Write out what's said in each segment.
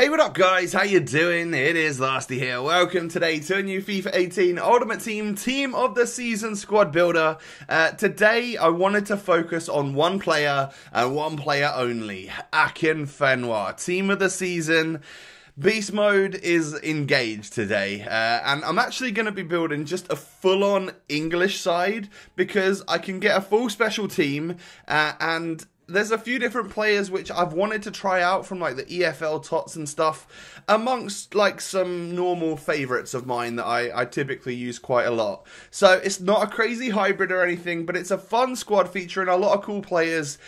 Hey, what up guys, how you doing? It is Lasty here. Welcome today to a new FIFA 18 Ultimate Team of the Season squad builder. Today I wanted to focus on one player and one player only, Akinfenwa. Team of the Season. Beast mode is engaged today, and I'm actually going to be building just a full-on English side because I can get a full special team, and there's a few different players which I've wanted to try out from like the EFL TOTS and stuff, amongst like some normal favourites of mine that I typically use quite a lot. So it's not a crazy hybrid or anything, but it's a fun squad featuring a lot of cool players,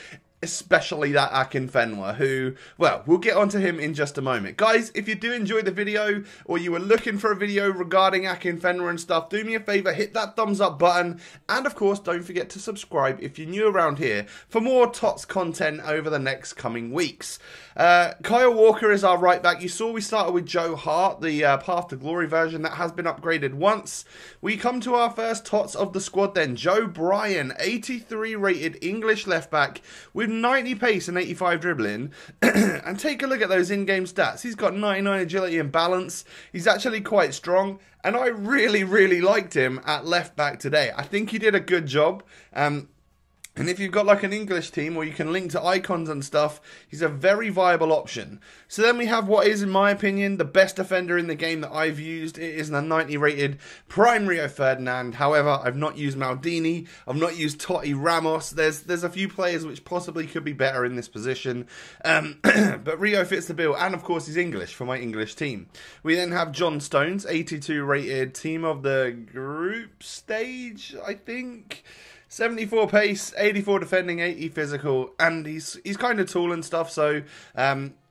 especially that Akinfenwa, who, well, we'll get onto him in just a moment. Guys, if you do enjoy the video, or you were looking for a video regarding Akinfenwa and stuff, do me a favour, hit that thumbs up button, and of course, don't forget to subscribe if you're new around here for more TOTS content over the next coming weeks. Kyle Walker is our right back. You saw we started with Joe Hart, the Path to Glory version that has been upgraded once. We come to our first TOTS of the squad then. Joe BRYAN, 83 rated English left back with 90 pace and 85 dribbling. And take a look at those in-game stats. He's got 99 agility and balance. He's actually quite strong, and I really liked him at left back today. I think he did a good job. And if you've got like an English team, or you can link to icons and stuff, he's a very viable option. So then we have what is, in my opinion, the best defender in the game that I've used. It is a 90 rated primary Ferdinand. However, I've not used Maldini. I've not used Totti Ramos. There's a few players which possibly could be better in this position. But Rio fits the bill. And of course, he's English for my English team. We then have John Stones, 82 rated team of the group stage, I think. 74 pace, 84 defending, 80 physical, and he's kind of tall and stuff, so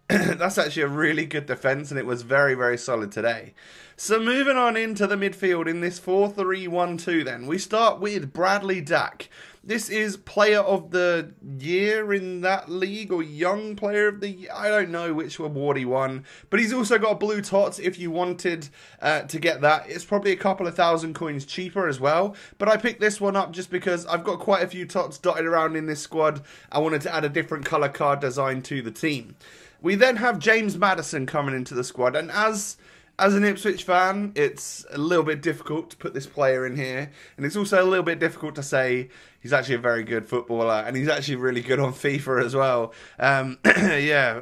that's actually a really good defense, and it was very solid today. So moving on into the midfield in this 4-3-1-2 then, we start with Bradley Dack. This is player of the year in that league, or young player of the year. I don't know which award he won, but he's also got blue TOTS if you wanted to get that. It's probably a couple of thousand coins cheaper as well, but I picked this one up just because I've got quite a few TOTS dotted around in this squad. I wanted to add a different colour card design to the team. We then have James Maddison coming into the squad, and as an Ipswich fan, it's a little bit difficult to put this player in here, and it's also a little bit difficult to say he's actually a very good footballer, and he's actually really good on FIFA as well. Yeah,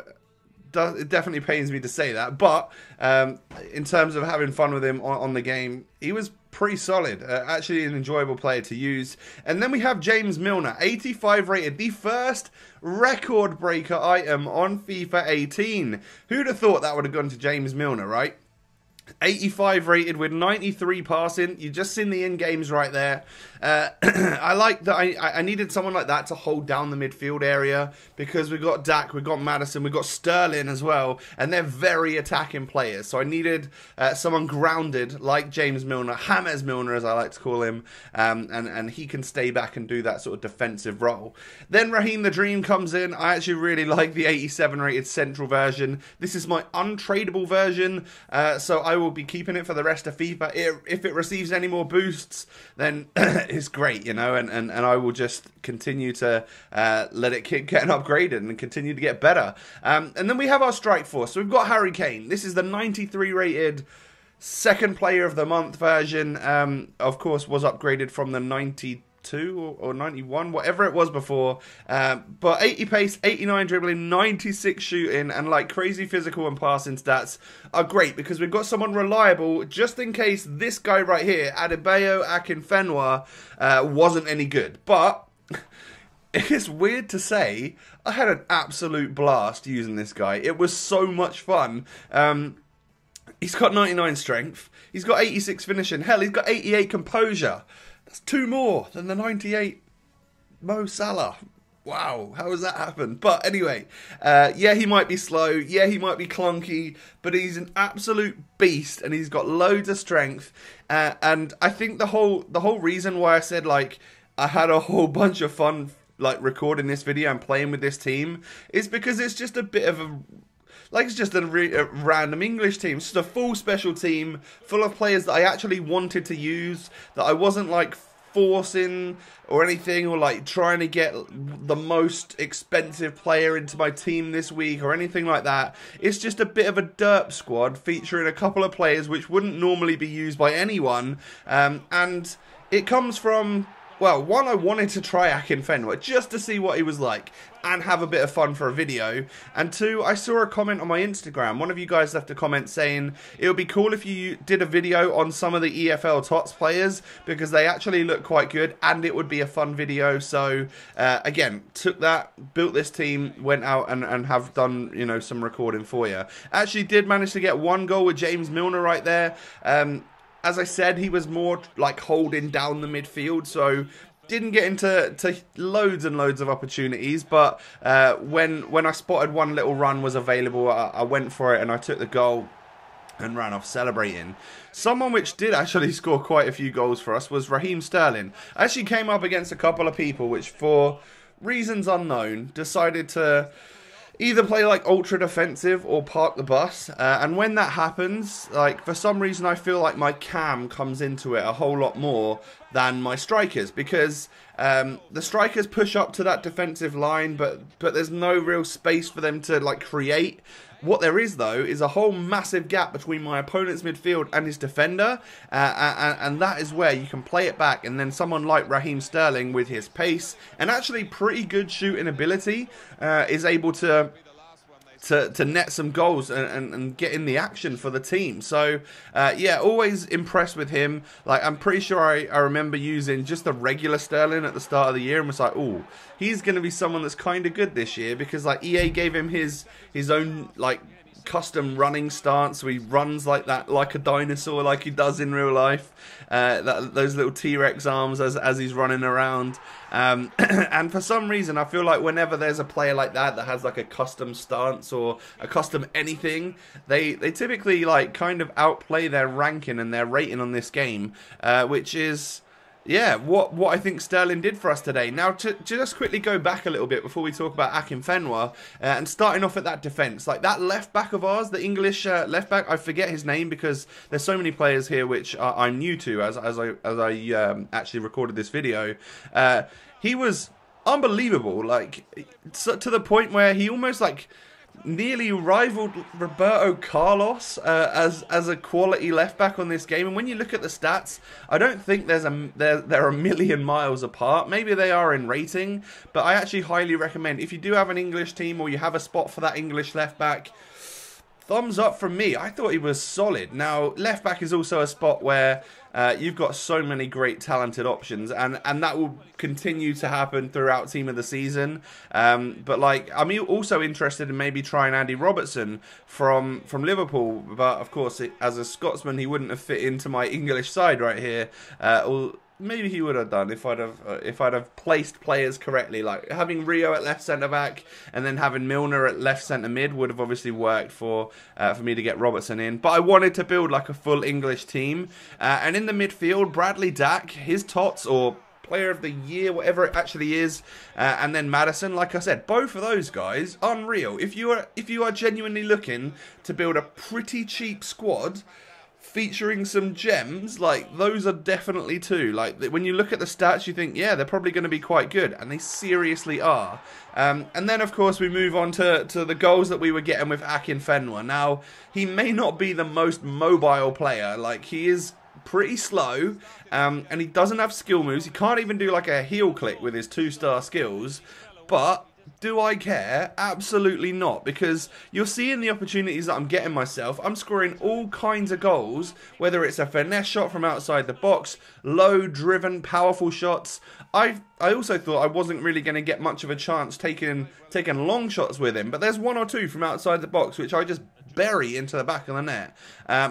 it definitely pains me to say that, but in terms of having fun with him on the game, he was pretty solid. Actually an enjoyable player to use. And then we have James Milner, 85 rated, the first record breaker item on FIFA 18. Who'd have thought that would have gone to James Milner, right? 85 rated with 93 passing. You've just seen the in-games right there. I like that. I needed someone like that to hold down the midfield area, because we've got Dak, we've got Maddison, we've got Sterling as well, and they're very attacking players. So I needed someone grounded like James Milner, James Milner as I like to call him, and he can stay back and do that sort of defensive role. Then Raheem the Dream comes in. I actually really like the 87 rated central version. This is my untradeable version, so I will be keeping it for the rest of FIFA. If it receives any more boosts, then it's great, you know, and I will just continue to let it keep getting upgraded and continue to get better. And then we have our strike force. So we've got Harry Kane. This is the 93 rated second player of the month version. Of course, was upgraded from the 92 or 91, whatever it was before, but 80 pace, 89 dribbling, 96 shooting, and like crazy physical and passing stats are great because we've got someone reliable just in case this guy right here, Adebayo Akinfenwa, wasn't any good. But it's weird to say, I had an absolute blast using this guy. It was so much fun. He's got 99 strength, he's got 86 finishing, hell, he's got 88 composure. That's 2 more than the 98 Mo Salah. Wow, how has that happened? But anyway, yeah, he might be slow. Yeah, he might be clunky, but he's an absolute beast, and he's got loads of strength. And I think the whole reason why I said like I had a whole bunch of fun like recording this video and playing with this team is because it's just a bit of a it's just a random English team. It's just a full special team full of players that I actually wanted to use, that I wasn't like forcing or anything, or like trying to get the most expensive player into my team this week or anything like that. It's just a bit of a derp squad featuring a couple of players which wouldn't normally be used by anyone, and it comes from, well, one, I wanted to try Akinfenwa just to see what he was like and have a bit of fun for a video. And two, I saw a comment on my Instagram. One of you guys left a comment saying it would be cool if you did a video on some of the EFL TOTS players because they actually look quite good and it would be a fun video. So again, took that, built this team, went out and have done, you know, some recording for you. Actually did manage to get one goal with James Milner right there. As I said, he was more like holding down the midfield, so didn't get into loads and loads of opportunities. But when I spotted one little run was available, I went for it and I took the goal and ran off celebrating. Someone which did actually score quite a few goals for us was Raheem Sterling. I actually came up against a couple of people which, for reasons unknown, decided to either play like ultra defensive or park the bus, and when that happens, like for some reason I feel like my cam comes into it a whole lot more than my strikers, because the strikers push up to that defensive line, but there's no real space for them to like create. What there is, though, is a whole massive gap between my opponent's midfield and his defender, and that is where you can play it back, and then someone like Raheem Sterling with his pace and actually pretty good shooting ability is able to net some goals and get in the action for the team. So yeah, always impressed with him. Like, I'm pretty sure I remember using just the regular Sterling at the start of the year and was like, oh, he's going to be someone that's kind of good this year, because like EA gave him his own like custom running stance, so he runs like that, like a dinosaur, like he does in real life. Those little T-Rex arms as he's running around. And for some reason, I feel like whenever there's a player like that has like a custom stance or a custom anything, they typically like kind of outplay their ranking and their rating on this game, which is, yeah, what I think Sterling did for us today. Now, to just quickly go back a little bit before we talk about Akinfenwa, and starting off at that defence, like that left back of ours, the English left back, I forget his name because there's so many players here which I'm new to as I actually recorded this video. He was unbelievable, like to the point where he almost like nearly rivaled Roberto Carlos as a quality left back on this game. And when you look at the stats, I don't think they're a million miles apart. Maybe they are in rating, but I actually highly recommend, if you do have an English team or you have a spot for that English left back, thumbs up from me. I thought he was solid. Now, left back is also a spot where you've got so many great talented options, and that will continue to happen throughout Team of the Season. But like, I'm also interested in maybe trying Andy Robertson from Liverpool, but of course, as a Scotsman, he wouldn't have fit into my English side right here. Maybe he would have done if I'd have placed players correctly. Like having Rio at left centre back and then having Milner at left centre mid would have obviously worked for me to get Robertson in. But I wanted to build like a full English team, and in the midfield, Bradley Dack, his TOTS or Player of the Year, whatever it actually is, and then Maddison. Like I said, both of those guys, unreal. If you are genuinely looking to build a pretty cheap squad featuring some gems, like those are definitely two. Like when you look at the stats, you think, yeah, they're probably going to be quite good, and they seriously are. And then of course we move on to the goals that we were getting with Akinfenwa. Now, he may not be the most mobile player, like he is pretty slow, and he doesn't have skill moves. He can't even do like a heel click with his 2-star skills, but do I care? Absolutely not, because you're seeing the opportunities that I'm getting myself. I'm scoring all kinds of goals, whether it's a finesse shot from outside the box, low driven, powerful shots. I also thought I wasn't really going to get much of a chance taking long shots with him, but there's one or two from outside the box which I just bury into the back of the net.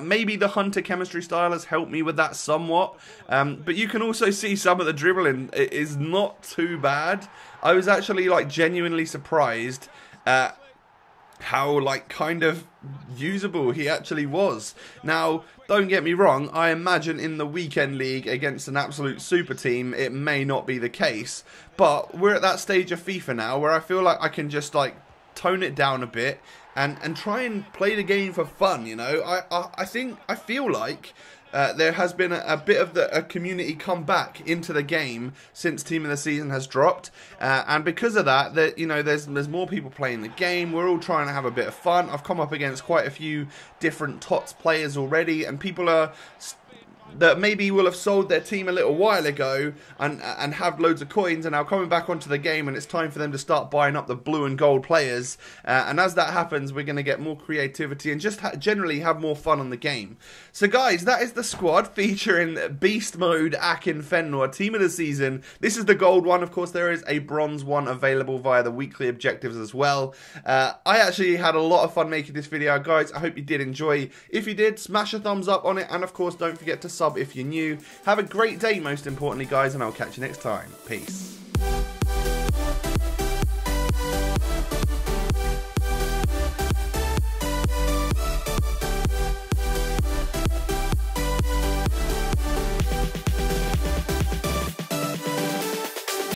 Maybe the Hunter chemistry style has helped me with that somewhat, but you can also see some of the dribbling is not too bad. I was actually like genuinely surprised at how like kind of usable he actually was. Now, don't get me wrong, I imagine in the weekend league against an absolute super team it may not be the case, but we're at that stage of FIFA now where I feel like I can just like tone it down a bit and try and play the game for fun, you know. I feel like there has been a bit of a community come back into the game since Team of the Season has dropped, and because of that, you know, there's more people playing the game. We're all trying to have a bit of fun. I've come up against quite a few different TOTS players already, and people are that maybe will have sold their team a little while ago and have loads of coins, and now coming back onto the game, and it's time for them to start buying up the blue and gold players, and as that happens, we're going to get more creativity and just generally have more fun on the game. So guys, that is the squad featuring Beast Mode, Akinfenwa, Team of the Season. This is the gold one. Of course, there is a bronze one available via the weekly objectives as well. I actually had a lot of fun making this video, guys. I hope you did enjoy. If you did, smash a thumbs up on it, and of course, don't forget to sub if you're new. Have a great day, most importantly, guys, and I'll catch you next time. Peace.